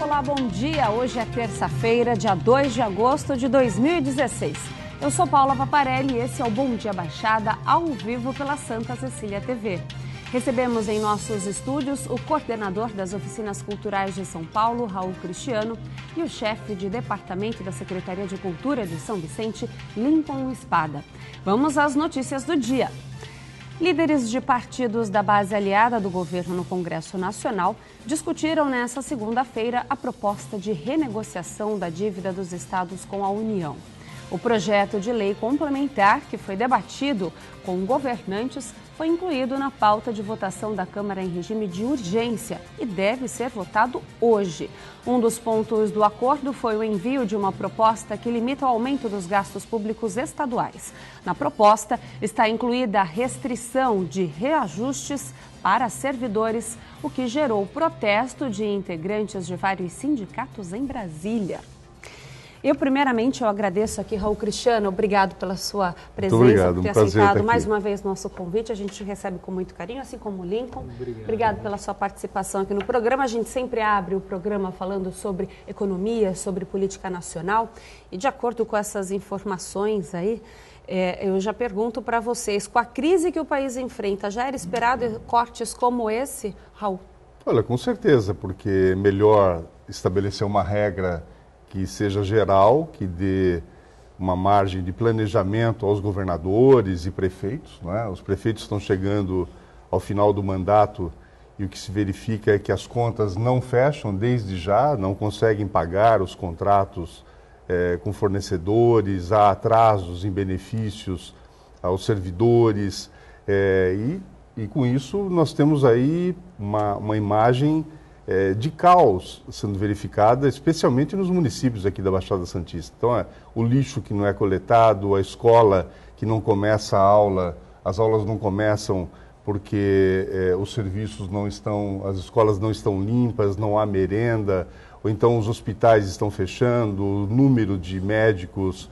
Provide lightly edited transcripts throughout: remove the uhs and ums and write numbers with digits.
Olá, bom dia. Hoje é terça-feira, dia 2 de agosto de 2016. Eu sou Paula Paparelli e esse é o Bom Dia Baixada, ao vivo pela Santa Cecília TV. Recebemos em nossos estúdios o coordenador das Oficinas Culturais de São Paulo, Raul Cristiano, e o chefe de departamento da Secretaria de Cultura de São Vicente, Lincoln Espada. Vamos às notícias do dia. Líderes de partidos da base aliada do governo no Congresso Nacional discutiram nesta segunda-feira a proposta de renegociação da dívida dos estados com a União. O projeto de lei complementar, que foi debatido com governantes, foi incluído na pauta de votação da Câmara em regime de urgência e deve ser votado hoje. Um dos pontos do acordo foi o envio de uma proposta que limita o aumento dos gastos públicos estaduais. Na proposta está incluída a restrição de reajustes para servidores, o que gerou protesto de integrantes de vários sindicatos em Brasília. Primeiramente, eu agradeço aqui, Raul Cristiano, obrigado pela sua presença, por ter aceitado mais uma vez nosso convite. A gente recebe com muito carinho, assim como o Lincoln. Obrigado pela sua participação aqui no programa. A gente sempre abre o programa falando sobre economia, sobre política nacional. E de acordo com essas informações aí, eu já pergunto para vocês, com a crise que o país enfrenta, já era esperado cortes como esse, Raul? Olha, com certeza, porque é melhor estabelecer uma regra que seja geral, que dê uma margem de planejamento aos governadores e prefeitos, não é? Os prefeitos estão chegando ao final do mandato e o que se verifica é que as contas não fecham desde já, não conseguem pagar os contratos com fornecedores, há atrasos em benefícios aos servidores e com isso nós temos aí uma imagem de caos sendo verificada, especialmente nos municípios aqui da Baixada Santista. Então, o lixo que não é coletado, a escola que não começa a aula, as aulas não começam porque os serviços não estão, as escolas não estão limpas, não há merenda, ou então os hospitais estão fechando, o número de médicos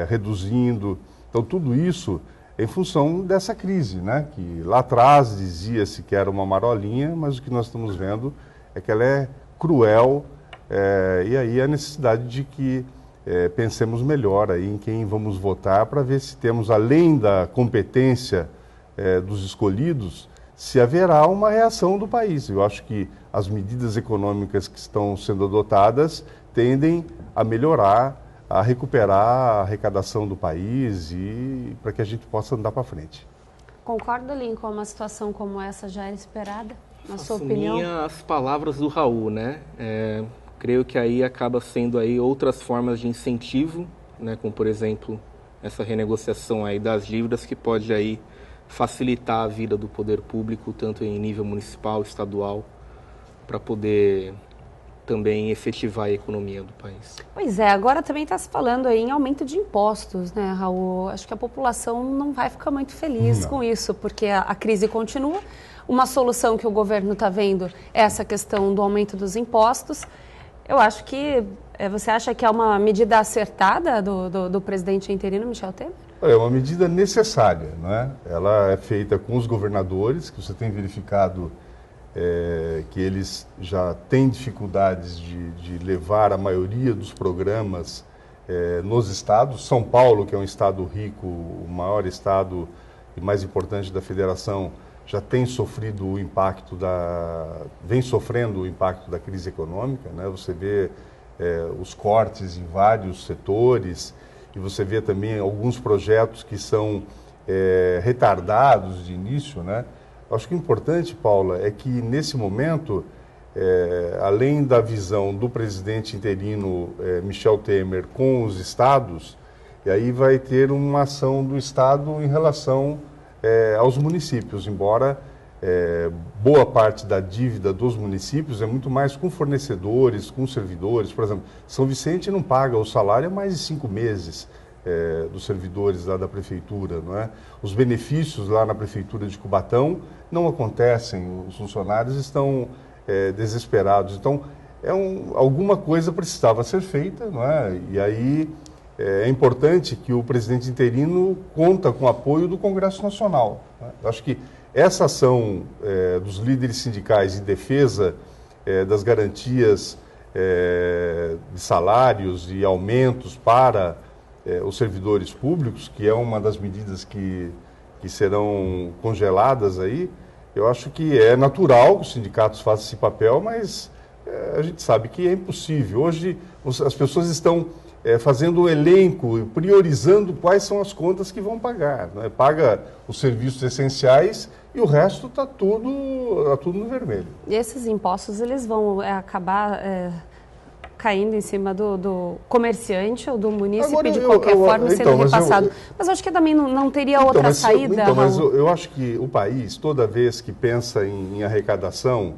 reduzindo. Então, tudo isso em função dessa crise, né? Que lá atrás dizia-se que era uma marolinha, mas o que nós estamos vendo é que ela é cruel e aí a necessidade de que pensemos melhor aí em quem vamos votar para ver se temos, além da competência dos escolhidos, se haverá uma reação do país. Eu acho que as medidas econômicas que estão sendo adotadas tendem a melhorar, a recuperar a arrecadação do país e para que a gente possa andar para frente. Concorda, Lincoln, uma situação como essa já era esperada? Na sua opinião? As palavras do Raul, né? Creio que aí acaba sendo aí outras formas de incentivo, né? Como, por exemplo, essa renegociação aí das dívidas que pode aí facilitar a vida do poder público, tanto em nível municipal, estadual, para poder também efetivar a economia do país. Pois é, agora também está se falando aí em aumento de impostos, né, Raul? Acho que a população não vai ficar muito feliz com isso, porque a crise continua. Uma solução que o governo está vendo é essa questão do aumento dos impostos. Eu acho que, você acha que é uma medida acertada do presidente interino, Michel Temer? É uma medida necessária, não é? Ela é feita com os governadores, que você tem verificado que eles já têm dificuldades de levar a maioria dos programas nos estados. São Paulo, que é um estado rico, o maior estado e mais importante da federação, já tem sofrido o impacto vem sofrendo o impacto da crise econômica, né? Você vê os cortes em vários setores e você vê também alguns projetos que são retardados de início, né? Acho que o importante, Paula, é que nesse momento, além da visão do presidente interino Michel Temer com os estados, e aí vai ter uma ação do estado em relação aos municípios, embora boa parte da dívida dos municípios é muito mais com fornecedores, com servidores. Por exemplo, São Vicente não paga o salário há mais de 5 meses dos servidores lá da prefeitura, não é? Os benefícios lá na prefeitura de Cubatão não acontecem, os funcionários estão desesperados. Então, alguma coisa precisava ser feita, não é? E aí é importante que o presidente interino conta com o apoio do Congresso Nacional, né? Eu acho que essa ação dos líderes sindicais em defesa das garantias de salários e aumentos para os servidores públicos, que é uma das medidas que serão congeladas aí. Eu acho que é natural que os sindicatos façam esse papel, mas a gente sabe que é impossível. Hoje as pessoas estão fazendo um elenco, priorizando quais são as contas que vão pagar, né? Paga os serviços essenciais e o resto está tudo no vermelho. E esses impostos, eles vão acabar caindo em cima do comerciante ou do munícipe de qualquer forma, sendo repassado. Mas eu acho que também não teria outra saída, mas eu acho que o país, toda vez que pensa em arrecadação,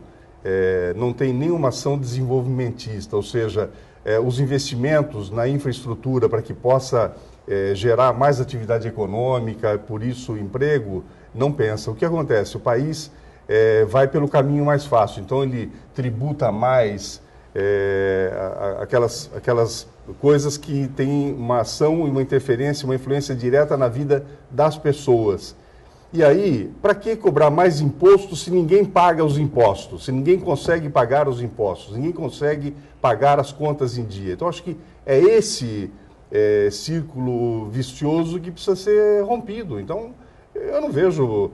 não tem nenhuma ação desenvolvimentista, ou seja, os investimentos na infraestrutura para que possa gerar mais atividade econômica, por isso emprego, não pensa. O que acontece? O país vai pelo caminho mais fácil, então ele tributa mais aquelas coisas que têm uma ação e uma interferência, uma influência direta na vida das pessoas. E aí, para que cobrar mais imposto se ninguém paga os impostos, se ninguém consegue pagar os impostos, ninguém consegue pagar as contas em dia? Então, acho que é esse círculo vicioso que precisa ser rompido. Então, eu não vejo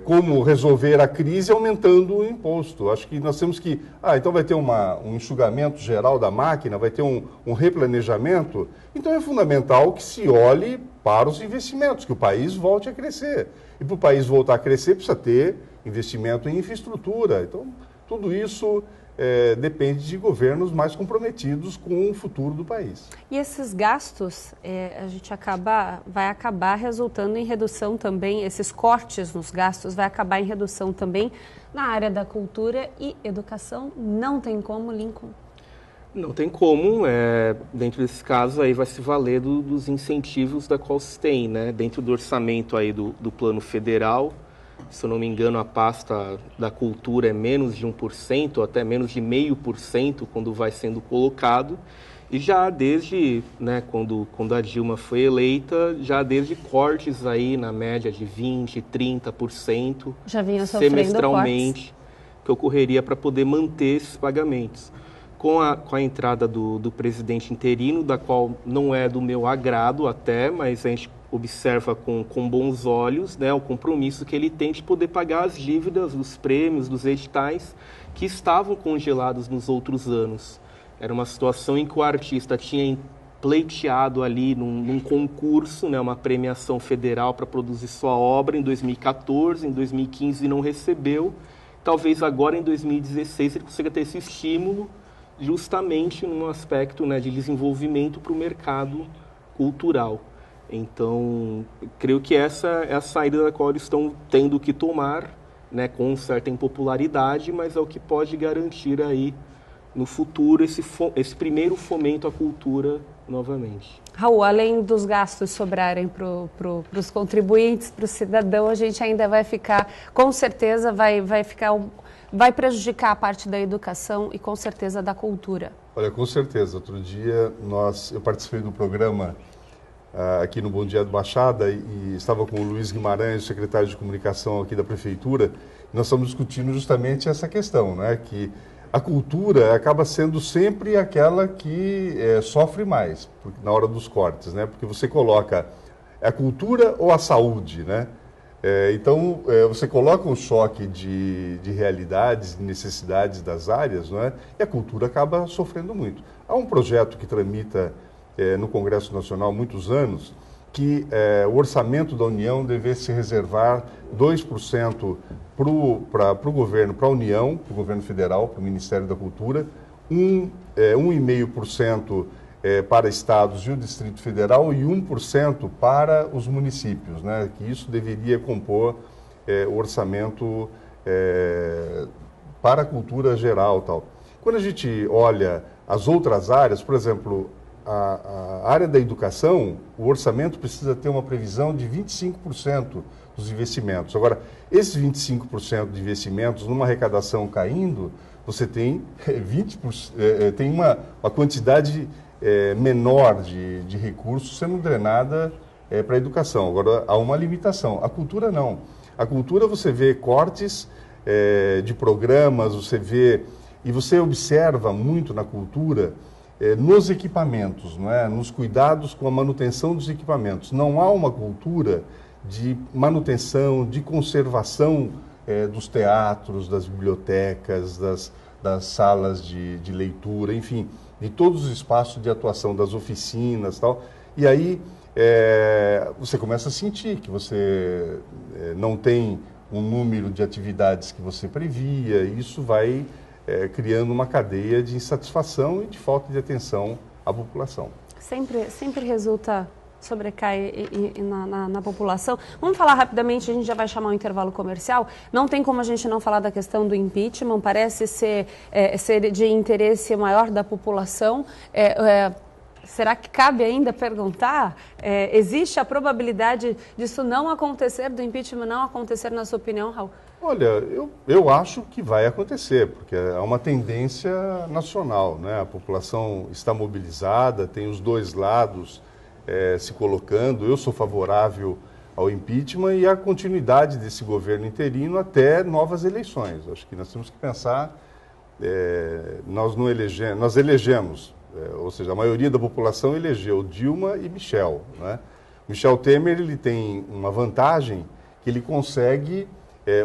como resolver a crise aumentando o imposto. Acho que nós temos que... então vai ter um enxugamento geral da máquina, vai ter um replanejamento. Então é fundamental que se olhe para os investimentos, que o país volte a crescer. E para o país voltar a crescer, precisa ter investimento em infraestrutura. Então, tudo isso depende de governos mais comprometidos com o futuro do país. E esses gastos, a gente vai acabar resultando em redução também, esses cortes nos gastos vai acabar em redução também na área da cultura e educação. Não tem como, Lincoln? Não tem como, dentro desse caso aí vai se valer dos incentivos da qual se tem, né? Dentro do orçamento aí do plano federal, se eu não me engano, a pasta da cultura é menos de 1%, ou até menos de 0,5% quando vai sendo colocado. E já desde, né, quando a Dilma foi eleita, já desde cortes aí na média de 20%, 30% já vinha semestralmente, que ocorreria para poder manter esses pagamentos. Com a entrada do presidente interino, da qual não é do meu agrado até, mas a gente observa com bons olhos, né, o compromisso que ele tem de poder pagar as dívidas dos prêmios, dos editais que estavam congelados nos outros anos. Era uma situação em que o artista tinha pleiteado ali num concurso, né, uma premiação federal para produzir sua obra em 2014, em 2015 não recebeu. Talvez agora em 2016 ele consiga ter esse estímulo justamente num aspecto, né, de desenvolvimento para o mercado cultural. Então, creio que essa é a saída da qual eles estão tendo que tomar, né, com certa impopularidade, mas é o que pode garantir aí no futuro esse primeiro fomento à cultura novamente. Raul, além dos gastos sobrarem para os contribuintes, para o cidadão, a gente ainda vai ficar, com certeza, vai prejudicar a parte da educação e com certeza da cultura. Olha, com certeza. Outro dia eu participei do programa aqui no Bom Dia do Baixada e estava com o Luiz Guimarães, secretário de comunicação aqui da prefeitura, e nós estamos discutindo justamente essa questão, né, que a cultura acaba sendo sempre aquela que sofre mais na hora dos cortes, né, porque você coloca a cultura ou a saúde, né? Então, você coloca um choque de realidades, de necessidades das áreas, não é? E a cultura acaba sofrendo muito. Há um projeto que tramita no Congresso Nacional há muitos anos, que o orçamento da União devesse reservar 2% para o governo, para a União, para o governo federal, para o Ministério da Cultura, 1,5% para estados e o Distrito Federal e 1% para os municípios, né? Que isso deveria compor o orçamento para a cultura geral, tal. Quando a gente olha as outras áreas, por exemplo, a área da educação, o orçamento precisa ter uma previsão de 25% dos investimentos. Agora, esses 25% de investimentos, numa arrecadação caindo, você tem 20%, tem uma quantidade menor de recursos sendo drenada para a educação. Agora, há uma limitação. A cultura não. A cultura você vê cortes de programas, você vê E você observa muito na cultura, nos equipamentos, não é? Nos cuidados com a manutenção dos equipamentos. Não há uma cultura de manutenção, de conservação dos teatros, das bibliotecas, das salas de leitura, enfim, de todos os espaços de atuação, das oficinas e tal. E aí você começa a sentir que você não tem um número de atividades que você previa, e isso vai criando uma cadeia de insatisfação e de falta de atenção à população. Sempre resulta, sobrecai na população. Vamos falar rapidamente, a gente já vai chamar um intervalo comercial. Não tem como a gente não falar da questão do impeachment, parece ser de interesse maior da população. Será que cabe ainda perguntar? Existe a probabilidade disso não acontecer, do impeachment não acontecer, na sua opinião, Raul? Olha, eu acho que vai acontecer, porque é uma tendência nacional, né? A população está mobilizada, tem os dois lados se colocando. Eu sou favorável ao impeachment e à continuidade desse governo interino até novas eleições. Acho que nós temos que pensar, nós elegemos, ou seja, a maioria da população elegeu Dilma e Michel, né? Michel Temer, ele tem uma vantagem, que ele consegue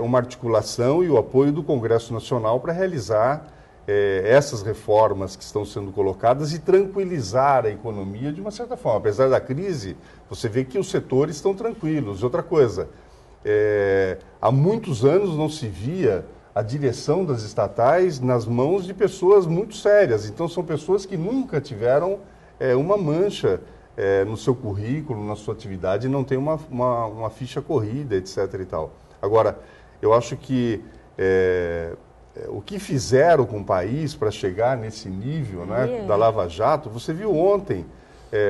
uma articulação e o apoio do Congresso Nacional para realizar essas reformas que estão sendo colocadas e tranquilizar a economia de uma certa forma. Apesar da crise, você vê que os setores estão tranquilos. Outra coisa, há muitos anos não se via a direção das estatais nas mãos de pessoas muito sérias. Então, são pessoas que nunca tiveram uma mancha no seu currículo, na sua atividade, e não tem uma ficha corrida, etc. e tal. Agora, eu acho que o que fizeram com o país para chegar nesse nível, né, da Lava Jato, você viu ontem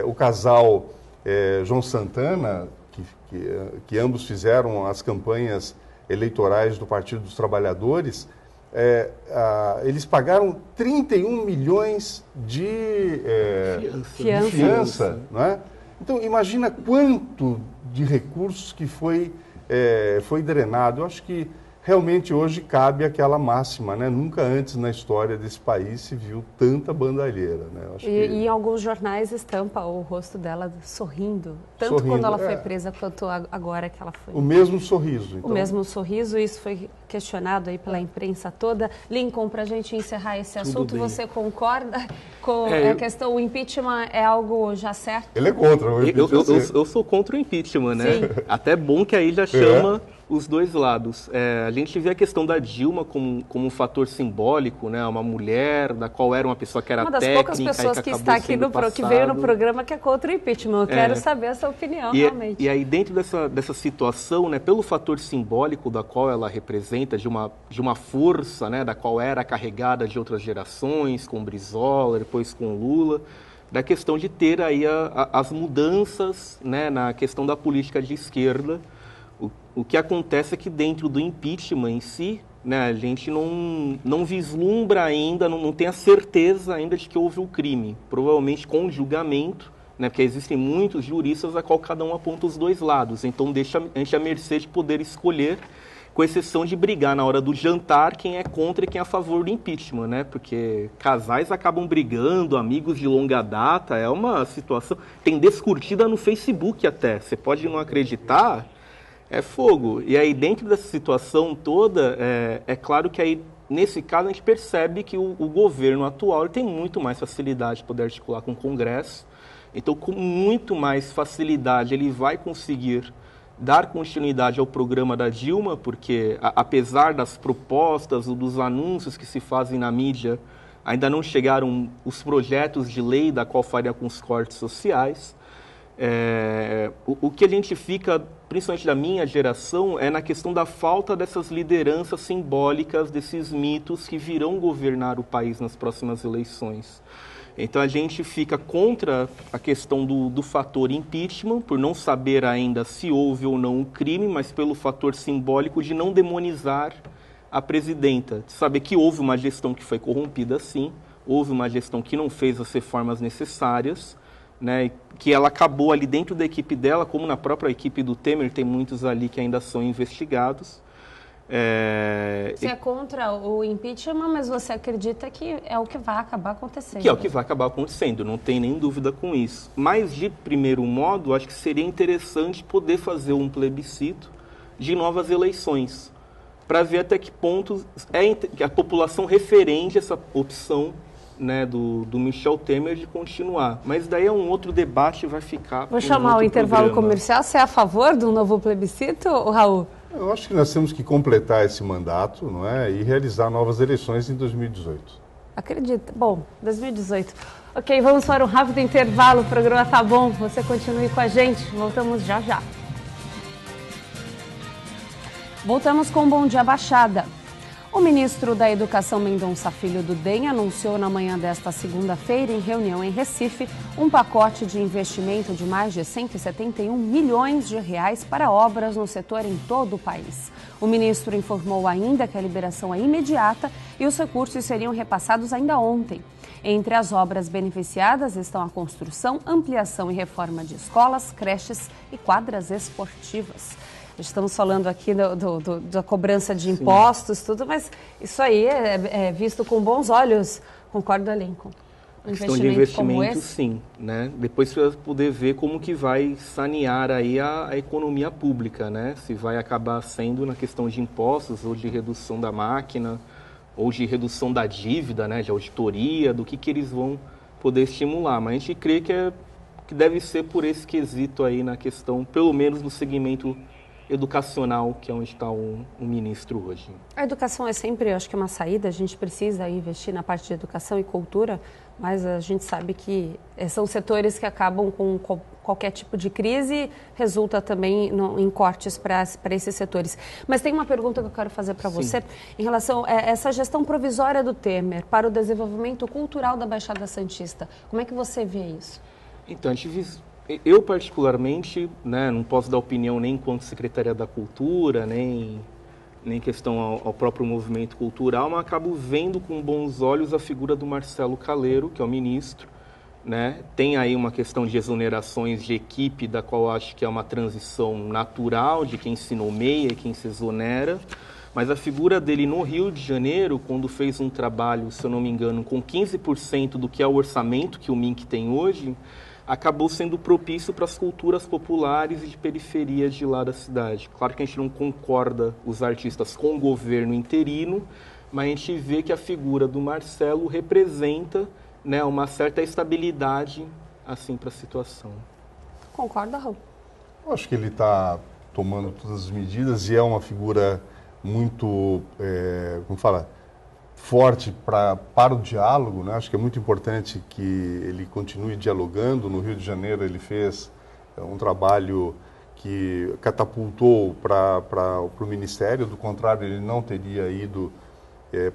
o casal João Santana, que ambos fizeram as campanhas eleitorais do Partido dos Trabalhadores, eles pagaram 31 milhões de fiança, não é? Então, imagina quanto de recursos que foi drenado. Eu acho que realmente hoje cabe aquela máxima, né? Nunca antes na história desse país se viu tanta bandalheira, né? Eu acho que em alguns jornais estampa o rosto dela sorrindo, tanto quando ela foi presa quanto agora que ela foi. O mesmo sorriso. Então. O mesmo sorriso, isso foi questionado aí pela imprensa toda. Lincoln, para a gente encerrar esse assunto, você concorda com a questão, o impeachment é algo já certo? Ele é contra o impeachment. Eu sou contra o impeachment, né? Sim. Até bom que aí já chama os dois lados. A gente vê a questão da Dilma como um fator simbólico, né? Uma mulher da qual era uma pessoa que era técnica. Uma das poucas pessoas que está aqui que veio no programa que é contra o impeachment. Eu quero saber essa opinião, realmente. E aí, dentro dessa situação, né, pelo fator simbólico da qual ela representa, de uma força, né, da qual era carregada de outras gerações, com Brizola, depois com Lula, da questão de ter aí as mudanças, né, na questão da política de esquerda. O que acontece é que dentro do impeachment em si, né, a gente não vislumbra ainda, não tem a certeza ainda de que houve o crime. Provavelmente com julgamento, né, porque existem muitos juristas a qual cada um aponta os dois lados. Então deixa a gente à mercê de poder escolher, com exceção de brigar na hora do jantar quem é contra e quem é a favor do impeachment, né? Porque casais acabam brigando, amigos de longa data, é uma situação... Tem descurtida no Facebook até, você pode não acreditar... É fogo. E aí, dentro dessa situação toda, é claro que aí, nesse caso, a gente percebe que o governo atual tem muito mais facilidade de poder articular com o Congresso. Então, com muito mais facilidade, ele vai conseguir dar continuidade ao programa da Dilma, porque, apesar das propostas ou dos anúncios que se fazem na mídia, ainda não chegaram os projetos de lei da qual faria com os cortes sociais. O que a gente fica, principalmente da minha geração, é na questão da falta dessas lideranças simbólicas, desses mitos que virão governar o país nas próximas eleições. Então a gente fica contra a questão do fator impeachment, por não saber ainda se houve ou não um crime, mas pelo fator simbólico de não demonizar a presidenta, de saber que houve uma gestão que foi corrompida sim, houve uma gestão que não fez as reformas necessárias, né, que ela acabou ali dentro da equipe dela, como na própria equipe do Temer, tem muitos ali que ainda são investigados. Você é contra o impeachment, mas você acredita que é o que vai acabar acontecendo? Que é o que vai acabar acontecendo, não tem nem dúvida com isso. Mas, de primeiro modo, acho que seria interessante poder fazer um plebiscito de novas eleições, para ver até que ponto a população referende essa opção, né, do Michel Temer de continuar. Mas daí é um outro debate, vai ficar... Vou chamar o intervalo comercial. Você é a favor do novo plebiscito, Raul? Eu acho que nós temos que completar esse mandato, não é? E realizar novas eleições em 2018. Acredita. Bom, 2018. Ok, vamos para um rápido intervalo. O programa tá bom. Você continue com a gente. Voltamos já já. Voltamos com o Bom Dia Baixada. O ministro da Educação, Mendonça Filho do DEM, anunciou na manhã desta segunda-feira, em reunião em Recife, um pacote de investimento de mais de 171 milhões de reais para obras no setor em todo o país. O ministro informou ainda que a liberação é imediata e os recursos seriam repassados ainda ontem. Entre as obras beneficiadas estão a construção, ampliação e reforma de escolas, creches e quadras esportivas. Estamos falando aqui da cobrança de impostos, tudo, mas isso aí é visto com bons olhos, concorda, Lincoln? A questão de investimento, sim, né? Depois você vai poder ver como que vai sanear aí a economia pública, né? Se vai acabar sendo na questão de impostos ou de redução da máquina ou de redução da dívida, né? De auditoria, do que eles vão poder estimular. Mas a gente crê que deve ser por esse quesito aí na questão, pelo menos no segmento educacional, que é onde está o ministro hoje. A educação é sempre, eu acho que é uma saída, a gente precisa investir na parte de educação e cultura, mas a gente sabe que são setores que acabam com qualquer tipo de crise, resulta também em cortes para esses setores. Mas tem uma pergunta que eu quero fazer para você, em relação a essa gestão provisória do Temer para o desenvolvimento cultural da Baixada Santista. Como é que você vê isso? Então, eu, particularmente, né, não posso dar opinião nem enquanto Secretaria da Cultura, nem questão ao próprio movimento cultural, mas acabo vendo com bons olhos a figura do Marcelo Caleiro, que é o ministro. Né? Tem aí uma questão de exonerações de equipe, da qual acho que é uma transição natural de quem se nomeia e quem se exonera. Mas a figura dele no Rio de Janeiro, quando fez um trabalho, se eu não me engano, com 15% do que é o orçamento que o MINC tem hoje, acabou sendo propício para as culturas populares e de periferia de lá da cidade. Claro que a gente não concorda, os artistas, com o governo interino, mas a gente vê que a figura do Marcelo representa, né, uma certa estabilidade assim, para a situação. Concorda, Raul? Eu acho que ele está tomando todas as medidas e é uma figura muito, como fala, forte para o diálogo, né? Acho que é muito importante que ele continue dialogando. No Rio de Janeiro ele fez um trabalho que catapultou para o Ministério, do contrário ele não teria ido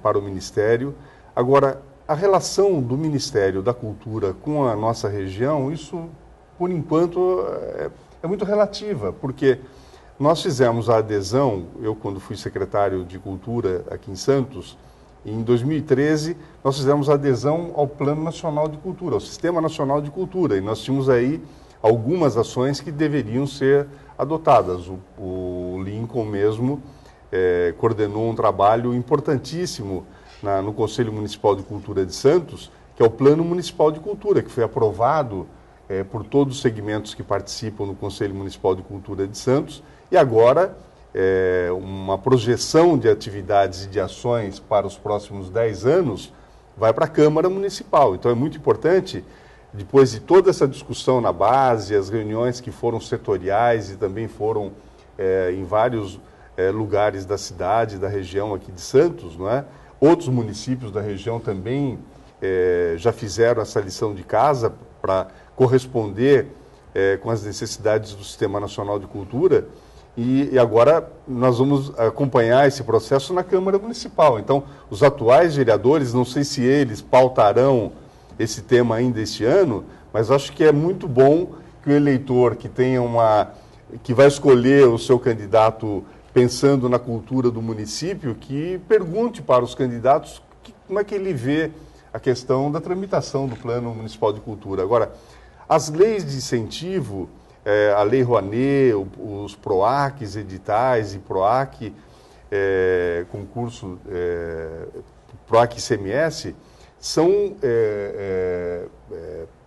para o Ministério. Agora, a relação do Ministério da Cultura com a nossa região, isso por enquanto é muito relativa, porque nós fizemos a adesão, eu quando fui secretário de Cultura aqui em Santos, em 2013, nós fizemos a adesão ao Plano Nacional de Cultura, ao Sistema Nacional de Cultura, e nós tínhamos aí algumas ações que deveriam ser adotadas. O Lincoln mesmo coordenou um trabalho importantíssimo no Conselho Municipal de Cultura de Santos, que é o Plano Municipal de Cultura, que foi aprovado por todos os segmentos que participam no Conselho Municipal de Cultura de Santos, e agora uma projeção de atividades e de ações para os próximos 10 anos vai para a Câmara Municipal. Então é muito importante, depois de toda essa discussão na base, as reuniões que foram setoriais e também foram em vários lugares da cidade, da região aqui de Santos, não é? Outros municípios da região também já fizeram essa lição de casa para corresponder com as necessidades do Sistema Nacional de Cultura. E agora nós vamos acompanhar esse processo na Câmara Municipal. Então, os atuais vereadores, não sei se eles pautarão esse tema ainda este ano, mas acho que é muito bom que o eleitor que vai escolher o seu candidato pensando na cultura do município, que pergunte para os candidatos como é que ele vê a questão da tramitação do Plano Municipal de Cultura. Agora, as leis de incentivo, a Lei Rouanet, os PROACs, editais e PROAC, concurso PROAC e ICMS, são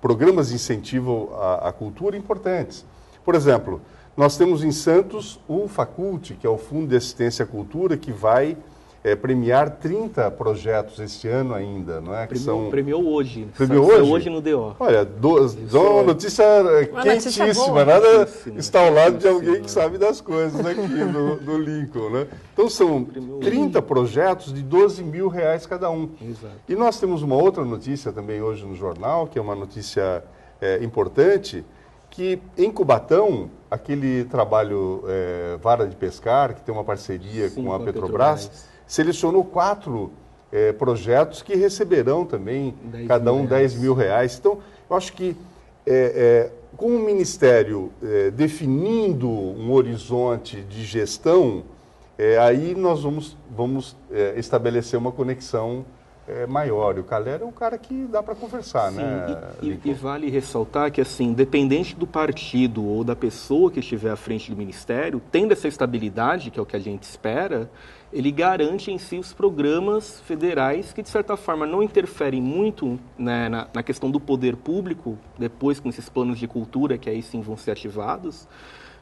programas de incentivo à cultura importantes. Por exemplo, nós temos em Santos o Faculte, que é o Fundo de Assistência à Cultura, que vai premiar 30 projetos este ano ainda, não é? Premiou hoje. Premiou hoje? Hoje no DO. Olha, uma notícia quentíssima, nada está ao lado de alguém que sabe das coisas aqui do Lincoln, né? Então são 30 projetos de R$12 mil cada um. Exato. E nós temos uma outra notícia também hoje no jornal, que é uma notícia importante, que em Cubatão, aquele trabalho Vara de Pescar, que tem uma parceria com a Petrobras, selecionou 4 projetos que receberão também, cada um R$10 mil. Então, eu acho que com o Ministério definindo um horizonte de gestão, aí nós vamos estabelecer uma conexão maior. E o Calera é um cara que dá para conversar, sim, né? E vale ressaltar que, assim, independente do partido ou da pessoa que estiver à frente do Ministério, tendo essa estabilidade, que é o que a gente espera, ele garante em si os programas federais que, de certa forma, não interferem muito, né, na questão do poder público, depois com esses planos de cultura, que aí sim vão ser ativados,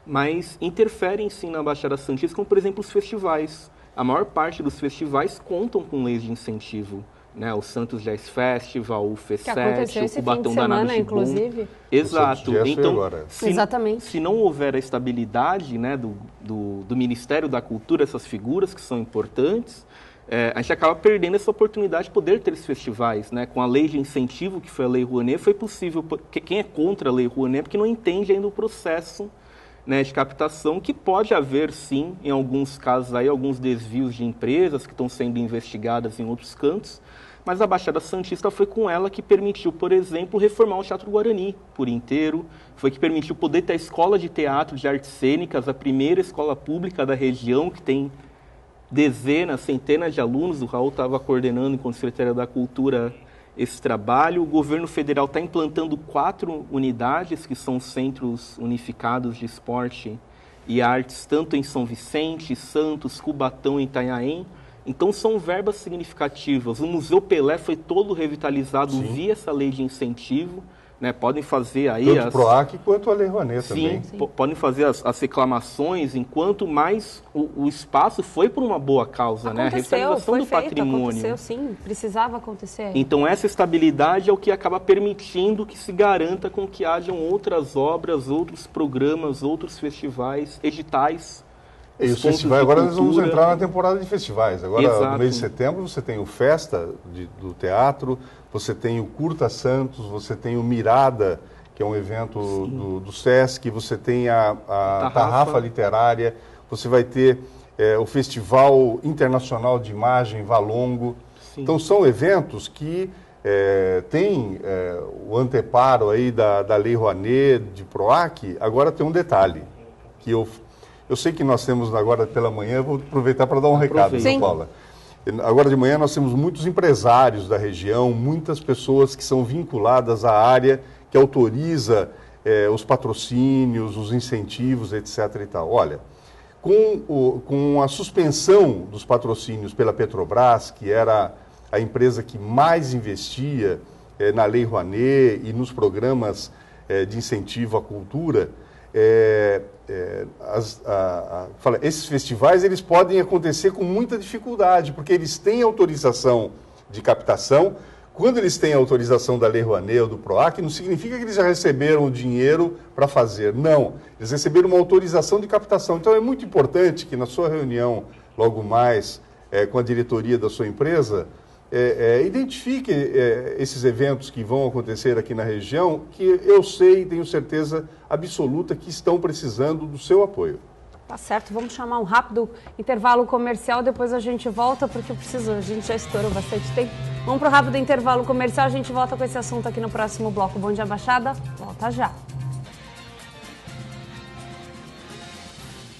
mas interferem sim na Baixada Santista, como, por exemplo, os festivais. A maior parte dos festivais contam com leis de incentivo, né? O Santos Jazz Festival, o F7, o Cubatão da Nave inclusive. Exato. Então, exatamente. Se não houver a estabilidade, né, do Ministério da Cultura, essas figuras que são importantes, a gente acaba perdendo essa oportunidade de poder ter esses festivais, né? Com a lei de incentivo, que foi a Lei Rouanet, foi possível, porque quem é contra a Lei Rouanet é porque não entende ainda o processo, né, de captação, que pode haver, sim, em alguns casos, aí, alguns desvios de empresas que estão sendo investigadas em outros cantos, mas a Baixada Santista foi com ela que permitiu, por exemplo, reformar o Teatro Guarani por inteiro, foi que permitiu poder ter a Escola de Teatro de Artes Cênicas, a primeira escola pública da região, que tem dezenas, centenas de alunos. O Raul estava coordenando, enquanto secretário da Cultura, esse trabalho. O governo federal está implantando 4 unidades, que são centros unificados de esporte e artes, tanto em São Vicente, Santos, Cubatão e Itanhaém. Então, são verbas significativas. O Museu Pelé foi todo revitalizado via essa lei de incentivo. Né, podem fazer aí tanto o PROAC quanto a Lei Rouanet também. Sim, podem fazer as reclamações, enquanto mais o espaço foi por uma boa causa, né? A revitalização do patrimônio. Aconteceu, sim, precisava acontecer. Então, essa estabilidade é o que acaba permitindo que se garanta com que hajam outras obras, outros programas, outros festivais, editais. E os festivais, agora nós vamos entrar na temporada de festivais. Agora, no mês de setembro, você tem o Festa do Teatro, você tem o Curta Santos, você tem o Mirada, que é um evento do Sesc, você tem a Tarrafa Literária, você vai ter o Festival Internacional de Imagem Valongo. Sim. Então, são eventos que têm o anteparo aí da Lei Rouanet, de PROAC. Agora tem um detalhe, que eu sei que nós temos agora pela manhã, vou aproveitar para dar um recado, viu, Paula? Agora de manhã nós temos muitos empresários da região, muitas pessoas que são vinculadas à área que autoriza os patrocínios, os incentivos, etc. e tal. Olha, com a suspensão dos patrocínios pela Petrobras, que era a empresa que mais investia na Lei Rouanet e nos programas de incentivo à cultura, esses festivais eles podem acontecer com muita dificuldade, porque eles têm autorização de captação. Quando eles têm a autorização da Lei Rouanet ou do PROAC, não significa que eles já receberam o dinheiro para fazer. Não, eles receberam uma autorização de captação. Então é muito importante que na sua reunião, logo mais, com a diretoria da sua empresa, identifique esses eventos que vão acontecer aqui na região, que eu sei, tenho certeza absoluta que estão precisando do seu apoio. Tá certo, vamos chamar um rápido intervalo comercial, depois a gente volta, porque a gente já estourou bastante tempo. Vamos para o rápido intervalo comercial, a gente volta com esse assunto aqui no próximo bloco. Bom Dia Baixada, volta já.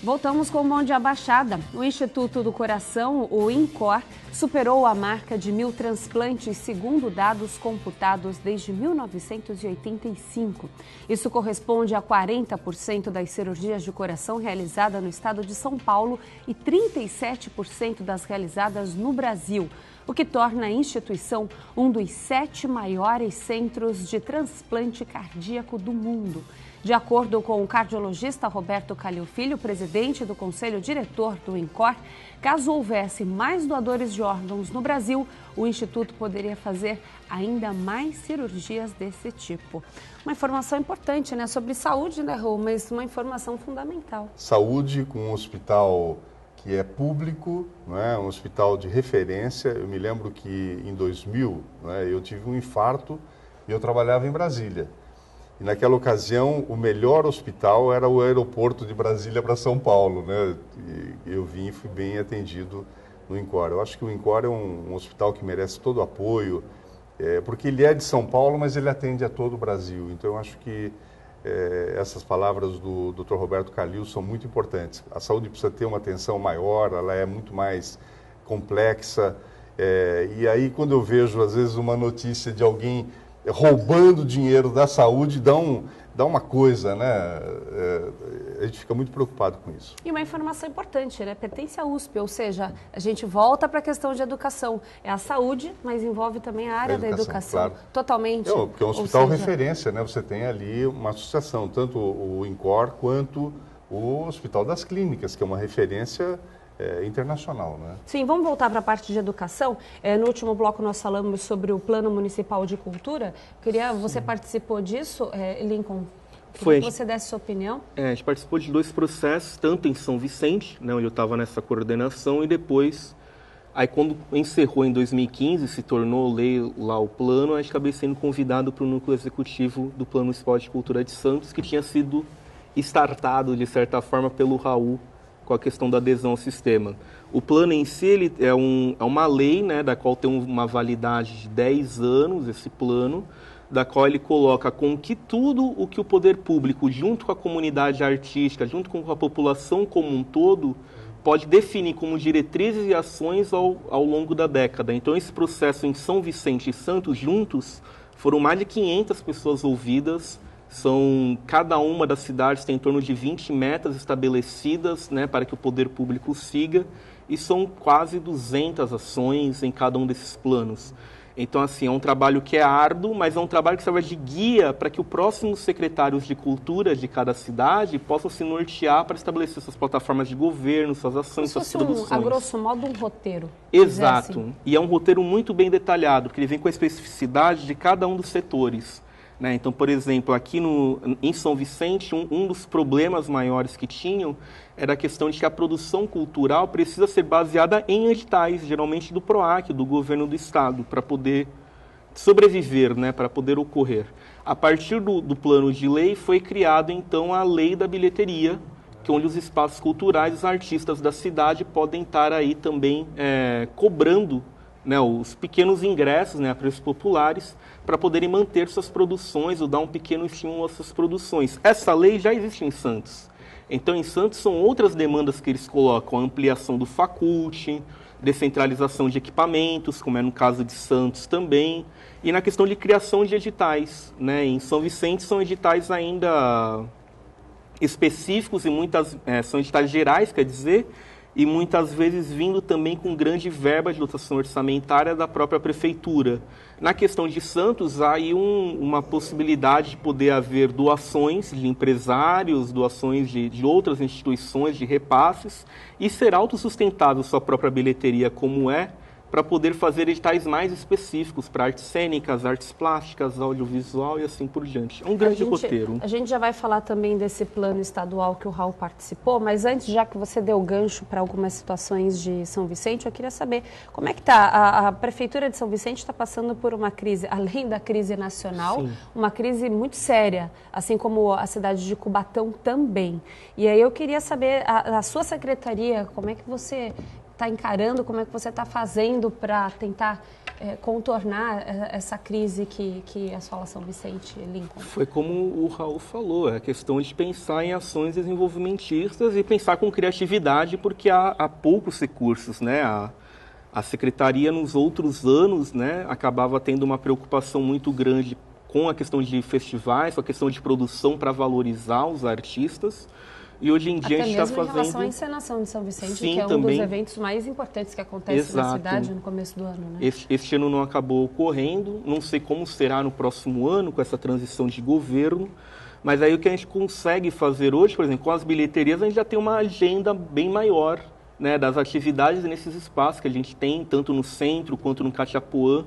Voltamos com o Bom Dia Baixada. O Instituto do Coração, o INCOR, superou a marca de 1.000 transplantes, segundo dados computados desde 1985. Isso corresponde a 40% das cirurgias de coração realizadas no estado de São Paulo e 37% das realizadas no Brasil, o que torna a instituição um dos 7 maiores centros de transplante cardíaco do mundo. De acordo com o cardiologista Roberto Calil Filho, presidente do Conselho Diretor do INCOR, caso houvesse mais doadores de órgãos no Brasil, o Instituto poderia fazer ainda mais cirurgias desse tipo. Uma informação importante, né? Sobre saúde, né, Rô? Mas uma informação fundamental. Saúde com um hospital que é público, não é? Um hospital de referência. Eu me lembro que em 2000, não é? Eu tive um infarto e eu trabalhava em Brasília. E naquela ocasião, o melhor hospital era o aeroporto de Brasília para São Paulo, né? E eu vim e fui bem atendido no INCOR. Eu acho que o INCOR é um hospital que merece todo o apoio, porque ele é de São Paulo, mas ele atende a todo o Brasil. Então, eu acho que essas palavras do Dr. Roberto Calil são muito importantes. A saúde precisa ter uma atenção maior, ela é muito mais complexa. E aí, quando eu vejo, às vezes, uma notícia de alguém roubando dinheiro da saúde, dá uma coisa, né? A gente fica muito preocupado com isso. E uma informação importante, né? Pertence à USP, ou seja, a gente volta para a questão de educação. É a saúde, mas envolve também a área da educação. Claro. Totalmente. Porque é um hospital referência, né? Você tem ali uma associação, tanto o INCOR quanto o Hospital das Clínicas, que é uma referência internacional, né? Sim, vamos voltar para a parte de educação. No último bloco nós falamos sobre o Plano Municipal de Cultura. Você participou disso, Lincoln? Queria que você desse sua opinião. A gente participou de 2 processos, tanto em São Vicente, né, onde eu estava nessa coordenação, e depois, aí quando encerrou em 2015, se tornou lei lá o plano, a gente acabei sendo convidado para o núcleo executivo do Plano Municipal de Cultura de Santos, que tinha sido startado, de certa forma, pelo Raul, com a questão da adesão ao sistema. O plano em si ele é uma lei, né, da qual tem uma validade de 10 anos, esse plano, da qual ele coloca com que tudo o que o poder público, junto com a comunidade artística, junto com a população como um todo, pode definir como diretrizes e ações ao longo da década. Então, esse processo em São Vicente e Santos juntos, foram mais de 500 pessoas ouvidas. Cada uma das cidades tem em torno de 20 metas estabelecidas, né, para que o poder público siga, e são quase 200 ações em cada um desses planos. Então, assim, é um trabalho que é árduo, mas é um trabalho que serve de guia para que os próximos secretários de cultura de cada cidade possam se nortear para estabelecer suas plataformas de governo, suas ações, suas produções. A grosso modo, um roteiro. Exato. Assim. E é um roteiro muito bem detalhado, porque ele vem com a especificidade de cada um dos setores. Então, por exemplo, aqui em São Vicente, um dos problemas maiores que tinham era a questão de que a produção cultural precisa ser baseada em editais, geralmente do PROAC, do governo do estado, para poder sobreviver, né, para poder ocorrer. A partir do plano de lei foi criada, então, a lei da bilheteria, que onde os espaços culturais, os artistas da cidade podem estar aí também cobrando, né, os pequenos ingressos, né, a preços populares, para poderem manter suas produções ou dar um pequeno estímulo às suas produções. Essa lei já existe em Santos. Então, em Santos, são outras demandas que eles colocam, a ampliação do faculte, descentralização de equipamentos, como é no caso de Santos também, e na questão de criação de editais, né? Em São Vicente são editais ainda específicos e são editais gerais, quer dizer, e muitas vezes vindo também com grande verba de dotação orçamentária da própria prefeitura. Na questão de Santos, há aí uma possibilidade de poder haver doações de empresários, doações de outras instituições, de repasses, e ser autossustentável sua própria bilheteria como para poder fazer editais mais específicos para artes cênicas, artes plásticas, audiovisual e assim por diante. É um grande roteiro. A gente já vai falar também desse plano estadual que o Raul participou, mas antes, já que você deu gancho para algumas situações de São Vicente, eu queria saber como é que está. A Prefeitura de São Vicente está passando por uma crise, além da crise nacional, sim, uma crise muito séria, assim como a cidade de Cubatão também. E aí eu queria saber, a sua secretaria, como é que você está encarando, como é que você está fazendo para tentar contornar essa crise que assola São Vicente e Lincoln? Foi como o Raul falou, é a questão de pensar em ações desenvolvimentistas e pensar com criatividade, porque há poucos recursos, né? A Secretaria, nos outros anos, né, acabava tendo uma preocupação muito grande com a questão de festivais, com a questão de produção para valorizar os artistas. E hoje em dia a gente está fazendo... Até mesmo em relação à encenação de São Vicente, Sim, que é um também. dos eventos mais importantes que acontece na cidade no começo do ano, né? Este ano não acabou ocorrendo, não sei como será no próximo ano com essa transição de governo, mas aí o que a gente consegue fazer hoje, por exemplo, com as bilheterias, a gente já tem uma agenda bem maior, né, das atividades nesses espaços que a gente tem, tanto no centro quanto no Cachapuã.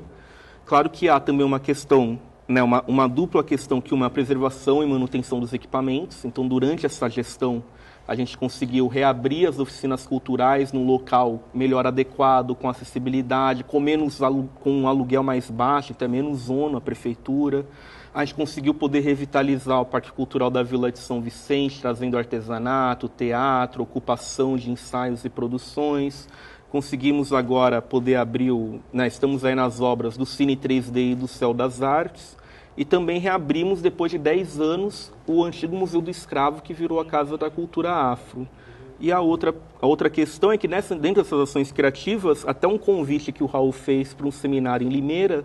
Claro que há também uma questão, né, uma dupla questão, que uma preservação e manutenção dos equipamentos. Então, durante essa gestão, a gente conseguiu reabrir as oficinas culturais num local melhor adequado, com acessibilidade, com um aluguel mais baixo, até menos ONU, a prefeitura. A gente conseguiu poder revitalizar o Parque Cultural da Vila de São Vicente, trazendo artesanato, teatro, ocupação de ensaios e produções. Conseguimos agora poder abrir, estamos aí nas obras do Cine 3D e do Céu das Artes, e também reabrimos, depois de 10 anos, o antigo Museu do Escravo, que virou a Casa da Cultura Afro. E a outra questão é que, dentro dessas ações criativas, até um convite que o Raul fez para um seminário em Limeira,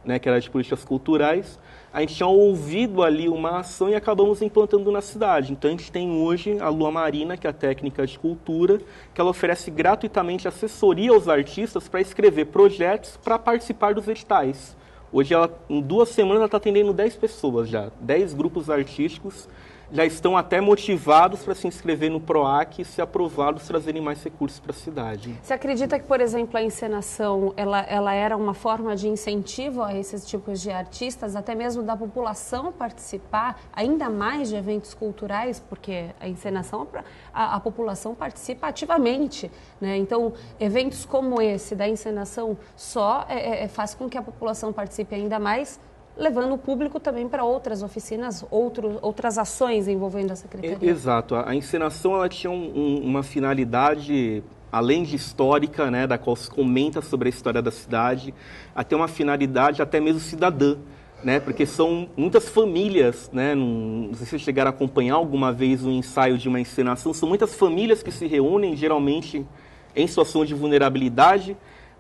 né, que era de políticas culturais, a gente tinha ouvido ali uma ação e acabamos implantando na cidade. Então, a gente tem hoje a Lua Marina, que é a técnica de cultura, que ela oferece gratuitamente assessoria aos artistas para escrever projetos para participar dos editais. Hoje, em 2 semanas, ela está atendendo 10 pessoas já, 10 grupos artísticos, já estão até motivados para se inscrever no PROAC e, se aprovados, trazerem mais recursos para a cidade. Você acredita que, por exemplo, a encenação ela era uma forma de incentivo a esses tipos de artistas, até mesmo da população participar ainda mais de eventos culturais, porque a encenação, a população participa ativamente, né? Então, eventos como esse da encenação só faz com que a população participe ainda mais, levando o público também para outras oficinas, outras ações envolvendo a Secretaria. Exato. A encenação ela tinha uma finalidade, além de histórica, né, da qual se comenta sobre a história da cidade, até uma finalidade até mesmo cidadã, né, porque são muitas famílias, né, não sei se vocês chegaram a acompanhar alguma vez um ensaio de uma encenação, são muitas famílias que se reúnem, geralmente em situação de vulnerabilidade.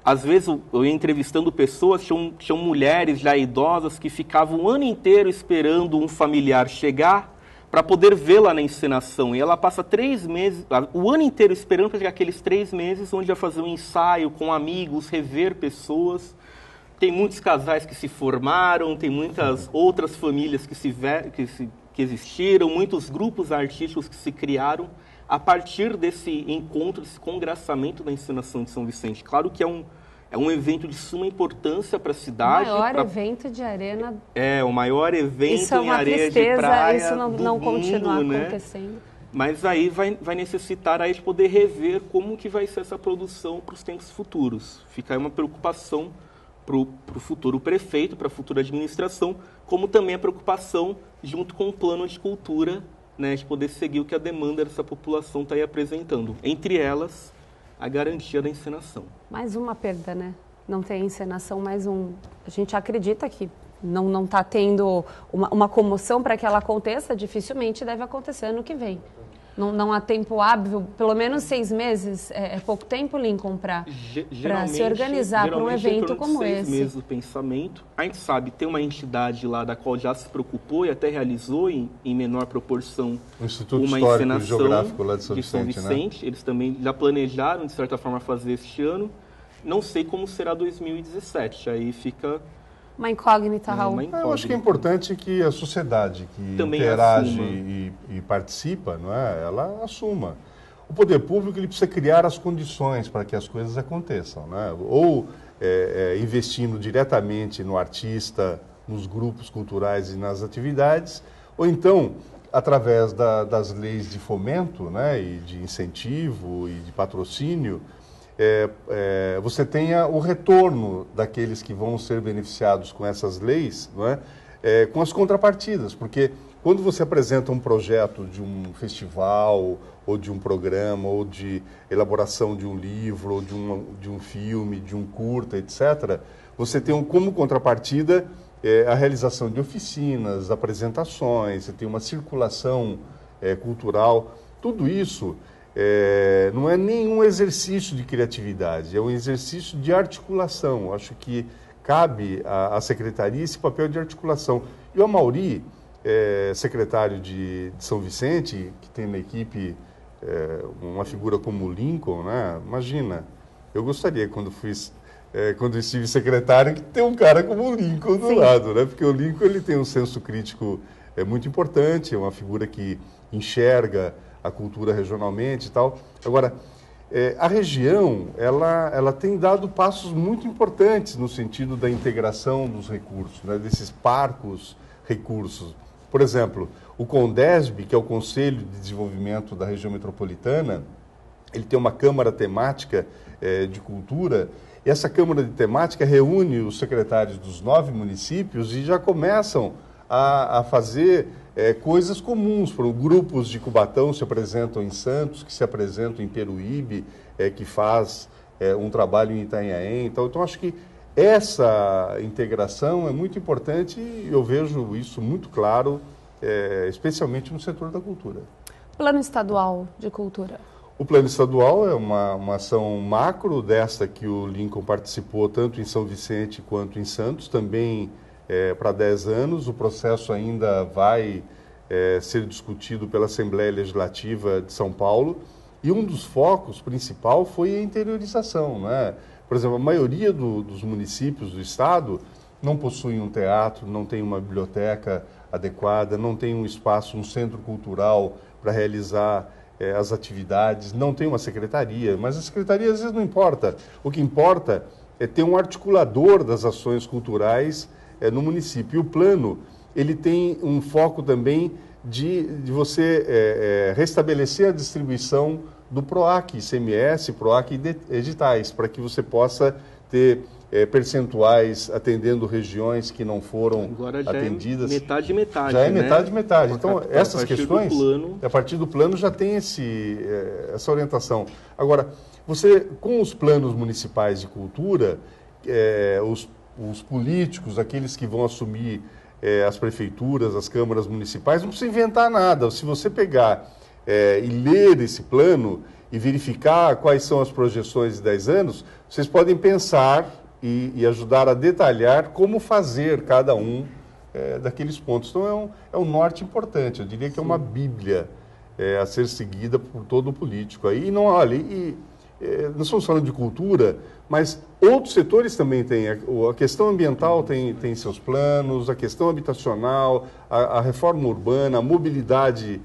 Às vezes, eu ia entrevistando pessoas, tinham mulheres já idosas que ficavam o ano inteiro esperando um familiar chegar para poder vê-la na encenação. E ela passa 3 meses, o ano inteiro esperando para chegar aqueles 3 meses, onde ia fazer um ensaio com amigos, rever pessoas. Tem muitos casais que se formaram, tem muitas outras famílias que existiram, muitos grupos artísticos que se criaram a partir desse encontro, desse congraçamento da encenação de São Vicente. Claro que é um evento de suma importância para a cidade. O maior evento de arena. O maior evento isso é em areia de praia isso não continuar mundo, acontecendo. Né? Mas aí vai necessitar aí de poder rever como que vai ser essa produção para os tempos futuros. Fica aí uma preocupação para o futuro prefeito, para a futura administração, como também a preocupação junto com o plano de cultura, né, de poder seguir o que a demanda dessa população está aí apresentando. Entre elas, a garantia da encenação. Mais uma perda, né? Não tem encenação, mais um... A gente acredita que não está tendo uma comoção para que ela aconteça, dificilmente deve acontecer ano que vem. Não há tempo hábil, pelo menos 6 meses, é pouco tempo, Lincoln, para se organizar para um evento como esse. 6 meses do pensamento. A gente sabe, tem uma entidade lá da qual já se preocupou e até realizou em menor proporção o Instituto uma Histórico encenação e Geográfico lá de São Vicente. Né? Eles também já planejaram, de certa forma, fazer este ano. Não sei como será 2017, aí fica... Uma incógnita, Raul. Eu acho que é importante que a sociedade que também interage e participa, não é? Ela assuma. O poder público ele precisa criar as condições para que as coisas aconteçam, né? Ou investindo diretamente no artista, nos grupos culturais e nas atividades, ou então através das leis de fomento, né, e de incentivo e de patrocínio, você tenha o retorno daqueles que vão ser beneficiados com essas leis, não é? Com as contrapartidas, porque quando você apresenta um projeto de um festival, ou de um programa, ou de elaboração de um livro, ou de um filme, de um curta, etc., você tem como contrapartida a realização de oficinas, apresentações, você tem uma circulação cultural. Tudo isso não é nenhum exercício de criatividade, é um exercício de articulação. Acho que cabe à secretaria esse papel de articulação. E o Amaury, secretário de São Vicente, que tem na equipe uma figura como o Lincoln, né? Imagina, eu gostaria, quando estive secretário, que ter um cara como o Lincoln do lado, né? Porque o Lincoln ele tem um senso crítico muito importante, é uma figura que enxerga a cultura regionalmente e tal. Agora, a região, ela tem dado passos muito importantes no sentido da integração dos recursos, né? Desses parcos recursos. Por exemplo, o CONDESB, que é o Conselho de Desenvolvimento da Região Metropolitana, ele tem uma Câmara Temática de Cultura, e essa Câmara de Temática reúne os secretários dos 9 municípios e já começam a fazer coisas comuns. Grupos de Cubatão se apresentam em Santos, que se apresentam em Peruíbe, que faz um trabalho em Itanhaém. Então, acho que essa integração é muito importante e eu vejo isso muito claro, especialmente no setor da cultura. Plano Estadual de Cultura. O Plano Estadual é uma ação macro desta que o Lincoln participou tanto em São Vicente quanto em Santos, também para 10 anos. O processo ainda vai ser discutido pela Assembleia Legislativa de São Paulo e um dos focos principal foi a interiorização, né? Por exemplo, a maioria dos municípios do estado não possuem um teatro, não tem uma biblioteca adequada, não tem um espaço, um centro cultural para realizar as atividades, não tem uma secretaria, mas a secretaria às vezes não importa. O que importa é ter um articulador das ações culturais no município. E o plano, ele tem um foco também de você restabelecer a distribuição do PROAC, ICMS, PROAC e editais, para que você possa ter percentuais atendendo regiões que não foram agora já atendidas. É metade, já é né? metade. Então, essas questões, a partir do plano já tem essa orientação. Agora, você, com os planos municipais de cultura, os políticos, aqueles que vão assumir as prefeituras, as câmaras municipais, não precisa inventar nada. Se você pegar e ler esse plano e verificar quais são as projeções de 10 anos, vocês podem pensar e ajudar a detalhar como fazer cada um daqueles pontos. Então, é um norte importante. Eu diria que é uma bíblia a ser seguida por todo político. Aí, não, olha, nós estamos falando de cultura, mas outros setores também têm. A questão ambiental tem seus planos, a questão habitacional, a reforma urbana, a mobilidade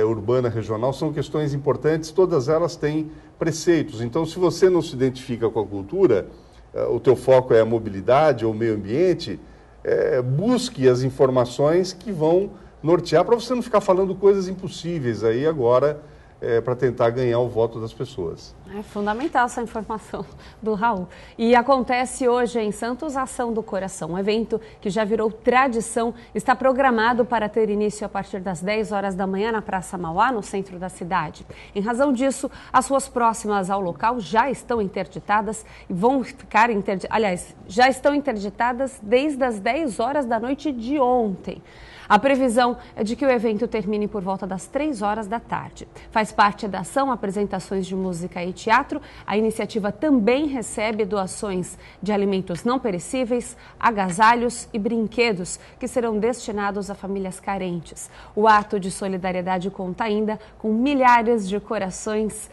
urbana regional, são questões importantes, todas elas têm preceitos. Então, se você não se identifica com a cultura, o teu foco é a mobilidade ou o meio ambiente, busque as informações que vão nortear para você não ficar falando coisas impossíveis aí agora para tentar ganhar o voto das pessoas. É fundamental essa informação do Raul. E acontece hoje em Santos a Ação do Coração, um evento que já virou tradição, está programado para ter início a partir das 10 horas da manhã na Praça Mauá, no centro da cidade. Em razão disso, as ruas próximas ao local já estão interditadas e vão ficar já estão interditadas desde as 10 horas da noite de ontem. A previsão é de que o evento termine por volta das 3 horas da tarde. Faz parte da ação apresentações de música e teatro. A iniciativa também recebe doações de alimentos não perecíveis, agasalhos e brinquedos que serão destinados a famílias carentes. O ato de solidariedade conta ainda com milhares de corações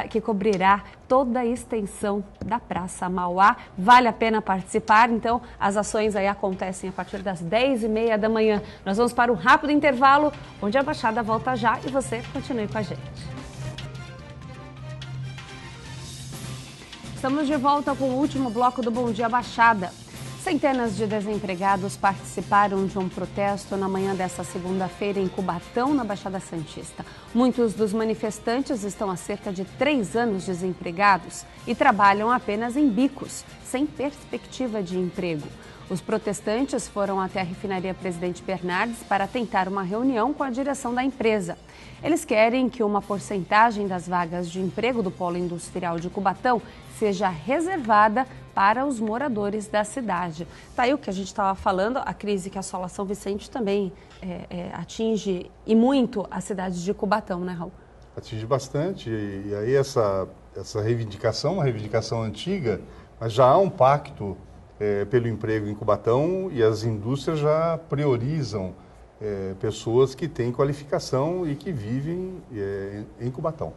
que cobrirá toda a extensão da Praça Mauá. Vale a pena participar, então as ações aí acontecem a partir das 10h30 da manhã. Nós vamos para um rápido intervalo, onde a Baixada volta já e você continue com a gente. Estamos de volta com o último bloco do Bom Dia Baixada. Centenas de desempregados participaram de um protesto na manhã desta segunda-feira em Cubatão, na Baixada Santista. Muitos dos manifestantes estão há cerca de 3 anos desempregados e trabalham apenas em bicos, sem perspectiva de emprego. Os protestantes foram até a refinaria Presidente Bernardes para tentar uma reunião com a direção da empresa. Eles querem que uma porcentagem das vagas de emprego do Polo Industrial de Cubatão seja reservada para os moradores da cidade. Tá aí o que a gente estava falando, a crise que assola São Vicente também atinge e muito a cidade de Cubatão, né, Raul? Atinge bastante, e aí essa reivindicação, uma reivindicação antiga, mas já há um pacto pelo emprego em Cubatão e as indústrias já priorizam pessoas que têm qualificação e que vivem em Cubatão.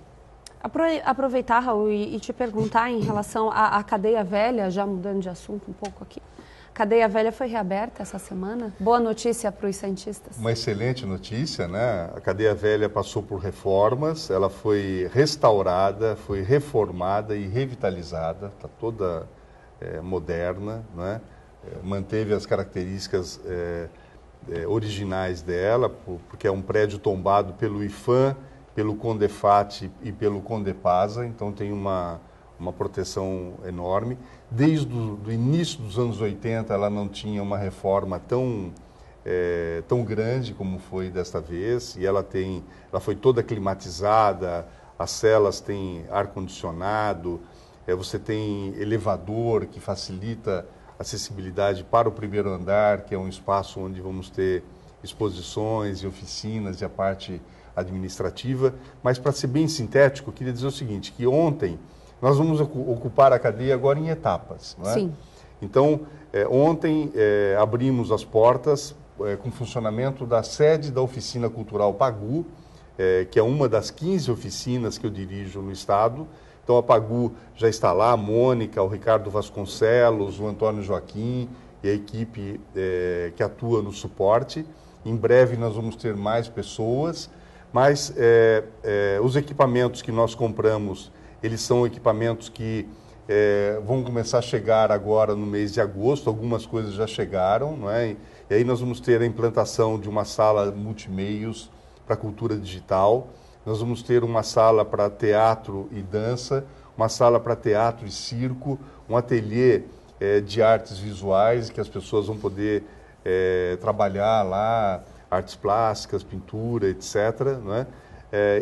Aproveitar, Raul, e te perguntar em relação à cadeia velha, já mudando de assunto um pouco aqui. A cadeia velha foi reaberta essa semana. Boa notícia para os santistas. Uma excelente notícia, né? A cadeia velha passou por reformas, ela foi restaurada, foi reformada e revitalizada, está toda moderna, né? Manteve as características originais dela, porque é um prédio tombado pelo IPHAN, pelo CONDEFAT e pelo CONDEPASA, então tem uma proteção enorme. Desde o início dos anos 80, ela não tinha uma reforma tão grande como foi desta vez, e ela foi toda climatizada, as celas têm ar-condicionado, você tem elevador que facilita a acessibilidade para o primeiro andar, que é um espaço onde vamos ter exposições e oficinas e a parte administrativa. Mas, para ser bem sintético, eu queria dizer o seguinte, que ontem nós vamos ocupar a cadeia agora em etapas, não é? Sim. Então, ontem abrimos as portas com funcionamento da sede da Oficina Cultural Pagu, que é uma das 15 oficinas que eu dirijo no estado. Então, a Pagu já está lá, a Mônica, o Ricardo Vasconcelos, o Antônio Joaquim e a equipe que atua no suporte. Em breve nós vamos ter mais pessoas, mas os equipamentos que nós compramos, eles são equipamentos que vão começar a chegar agora no mês de agosto, algumas coisas já chegaram, não é? E aí nós vamos ter a implantação de uma sala multimeios para cultura digital. Nós vamos ter uma sala para teatro e dança, uma sala para teatro e circo, um ateliê de artes visuais, que as pessoas vão poder trabalhar lá, artes plásticas, pintura, etc. Não é?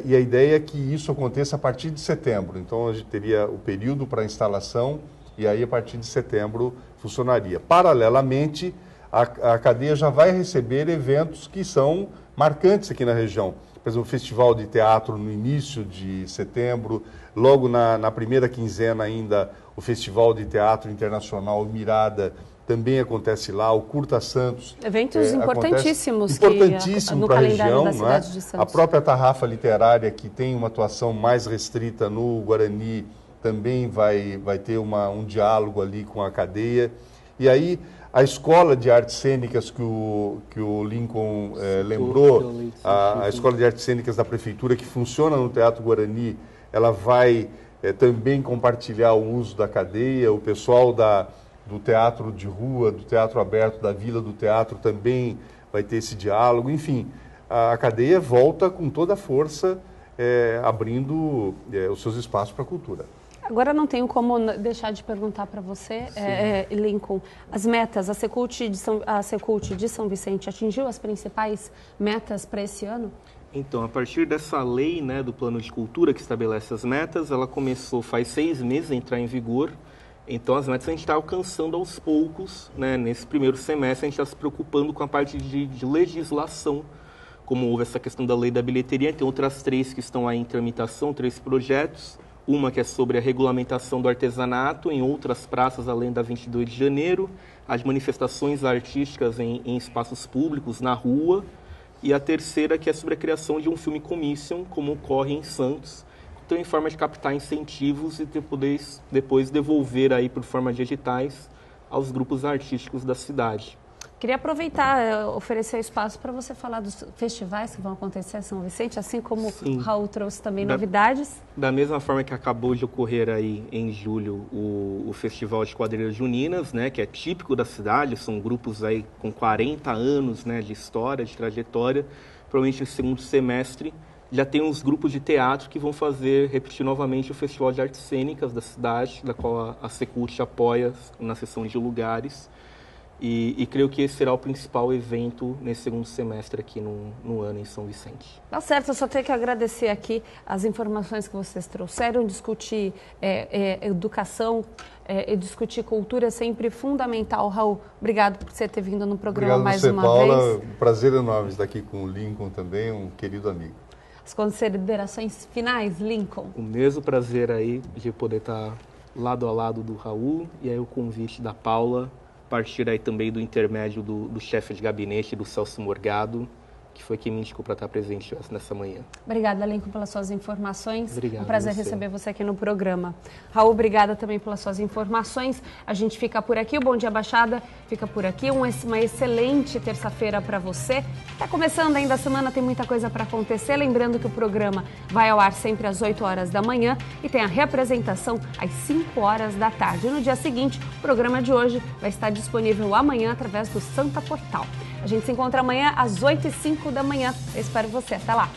E a ideia é que isso aconteça a partir de setembro. Então, a gente teria o período para instalação e aí, a partir de setembro, funcionaria. Paralelamente, a cadeia já vai receber eventos que são marcantes aqui na região. Por exemplo, o Festival de Teatro no início de setembro, logo na primeira quinzena ainda, o Festival de Teatro Internacional Mirada também acontece lá, o Curta Santos. Eventos importantíssimos importantíssimo para a região, da cidade de Santos. A própria Tarrafa Literária, que tem uma atuação mais restrita no Guarani, também vai ter um diálogo ali com a cadeia. E aí, a Escola de Artes Cênicas que o Lincoln lembrou, a Escola de Artes Cênicas da Prefeitura, que funciona no Teatro Guarani, ela vai também compartilhar o uso da cadeia. O pessoal do teatro de rua, do teatro aberto, da Vila do Teatro também vai ter esse diálogo. Enfim, a cadeia volta com toda a força, abrindo os seus espaços para a cultura. Agora não tenho como deixar de perguntar para você, Lincoln, as metas, a Secult de São Vicente atingiu as principais metas para esse ano? Então, a partir dessa lei, né, do Plano de Cultura que estabelece as metas, ela começou faz 6 meses a entrar em vigor. Então, as metas a gente está alcançando aos poucos, né? Nesse primeiro semestre a gente está se preocupando com a parte de legislação, como houve essa questão da lei da bilheteria, tem outras 3 que estão aí em tramitação, 3 projetos. Uma que é sobre a regulamentação do artesanato em outras praças, além da 22 de janeiro, as manifestações artísticas em espaços públicos, na rua, e a terceira que é sobre a criação de um filme commission, como ocorre em Santos, então em forma de captar incentivos e depois devolver aí por forma de editais aos grupos artísticos da cidade. Queria aproveitar, oferecer espaço para você falar dos festivais que vão acontecer em São Vicente, assim como o Raul trouxe também novidades. Da mesma forma que acabou de ocorrer aí em julho o Festival de Quadrilhas Juninas, né, que é típico da cidade, são grupos aí com 40 anos, né, de história, de trajetória. Provavelmente no segundo semestre já tem uns grupos de teatro que vão repetir novamente o Festival de Artes Cênicas da cidade, da qual a Secult apoia na seção de lugares. E creio que esse será o principal evento nesse segundo semestre aqui no ano em São Vicente. Tá certo, eu só tenho que agradecer aqui as informações que vocês trouxeram, discutir educação e discutir cultura é sempre fundamental. Raul, obrigado por você ter vindo no programa mais uma vez. Obrigado a você, Paula. Um prazer enorme estar aqui com o Lincoln também, um querido amigo. As considerações finais, Lincoln. O mesmo prazer aí de poder estar lado a lado do Raul e aí o convite da Paula, partir aí também do intermédio do chefe de gabinete, do Celso Morgado, que foi quem me indicou para estar presente nessa manhã. Obrigada, Lincoln, pelas suas informações. Obrigado. Um prazer receber você aqui no programa. Raul, obrigada também pelas suas informações. A gente fica por aqui, o Bom Dia Baixada fica por aqui. Uma excelente terça-feira para você. Está começando ainda a semana, tem muita coisa para acontecer. Lembrando que o programa vai ao ar sempre às 8 horas da manhã e tem a reapresentação às 5 horas da tarde. No dia seguinte, o programa de hoje vai estar disponível amanhã através do Santa Portal. A gente se encontra amanhã às 8h05 da manhã. Eu espero você. Até lá!